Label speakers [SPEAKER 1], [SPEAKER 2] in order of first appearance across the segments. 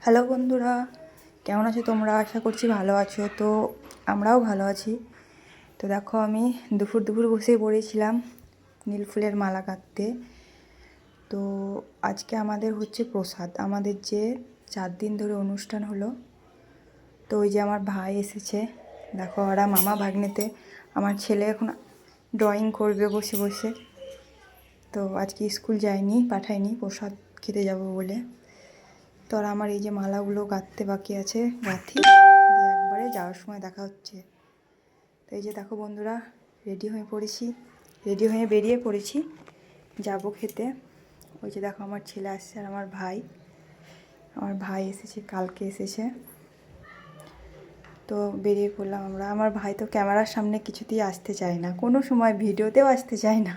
[SPEAKER 1] Hello বন্ধুরা, কেমন আছো তোমরা? আশা করছি ভালো আছো। তো আমরাও ভালো আছি। তো দেখো, আমি দুপুর বসে পড়েছিলাম নীল ফুলের মালা গাঁথতে। তো আজকে আমাদের হচ্ছে প্রসাদ, আমাদের যে 4 দিন ধরে অনুষ্ঠান হলো। তো ওই যে আমার ভাই এসেছে, দেখো ওরা মামা ভাগ্নেতে। আমার ছেলে এখন ড্রয়িং করবে বসে বসে। তো আজকে স্কুল যায়নি, পাঠায়নি প্রসাদ খেতে যাব বলে। তো আর আমার এই যে মালাগুলো গাঁথতে বাকি আছে, গাঁথি দিয়ে একবারে যাওয়ার সময় দেখা হচ্ছে। তো এই যে দেখো বন্ধুরা, রেডি হয়ে বেরিয়ে পড়েছি, যাব খেতে। ওই যে দেখো আমার ছেলে আসছে আর আমার ভাই এসেছে, কালকে এসেছে। তো বেরিয়ে পড়লাম আমরা। আমার ভাই তো ক্যামেরার সামনে কিছুতেই আসতে চায় না, কোনো সময় ভিডিওতেও আসতে চায় না।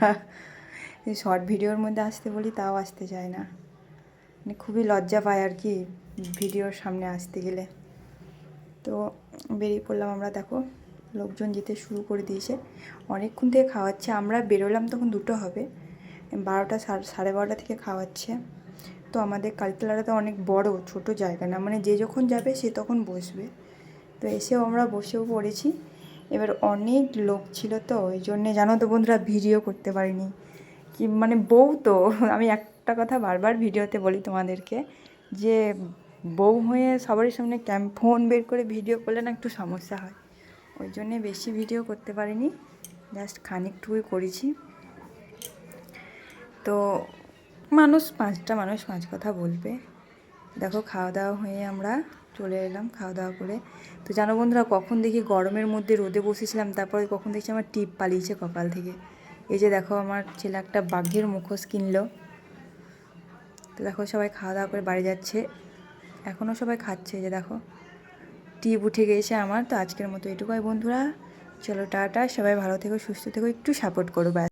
[SPEAKER 1] শর্ট ভিডিওর মধ্যে আসতে বলি তাও আসতে চায় না, মানে খুবই লজ্জা পায় আর কি ভিডিওর সামনে আসতে গেলে। তো বেরিয়ে পড়লাম আমরা। দেখো লোকজন যেতে শুরু করে দিয়েছে, অনেকক্ষণ থেকে খাওয়াচ্ছে। আমরা বেরোলাম তখন 2টো হবে, 12টা 12:30 থেকে খাওয়াচ্ছে। তো আমাদের কালতলাটা তো অনেক বড়, ছোট জায়গা না, মানে যে যখন যাবে সে তখন বসবে। তো এসেও আমরা বসেও পড়েছি। এবার অনেক লোক ছিল, তো ওই জন্যে জানো তো বন্ধুরা, ভিডিও করতে পারিনি। কি মানে বউ তো, আমি একটা কথা বারবার ভিডিওতে বলি তোমাদেরকে, যে বউ হয়ে সবারই সামনে ফোন বের করে ভিডিও করলে না একটু সমস্যা হয়। ওই জন্যে বেশি ভিডিও করতে পারিনি, জাস্ট খানিকটুকুই করেছি। তো মানুষ 5 কথা বলবে। দেখো খাওয়া দাওয়া হয়ে আমরা চলে এলাম খাওয়া দাওয়া করে। তো জানো বন্ধুরা, কখন দেখি গরমের মধ্যে রোদে বসেছিলাম, তারপরে কখন দেখছি আমার টিপ পালিয়েছে কপাল থেকে। এই যে দেখো আমার ছেলে একটা বাঘের মুখোশ কিনলো। তো দেখো সবাই খাওয়া দাওয়া করে বাড়ি যাচ্ছে, এখনও সবাই খাচ্ছে। যে দেখো টিপ উঠে গিয়েছে আমার। তো আজকের মতো এটুকুই বন্ধুরা, চলো টাটা, সবাই ভালো থেকো, সুস্থ থেকো, একটু সাপোর্ট করো।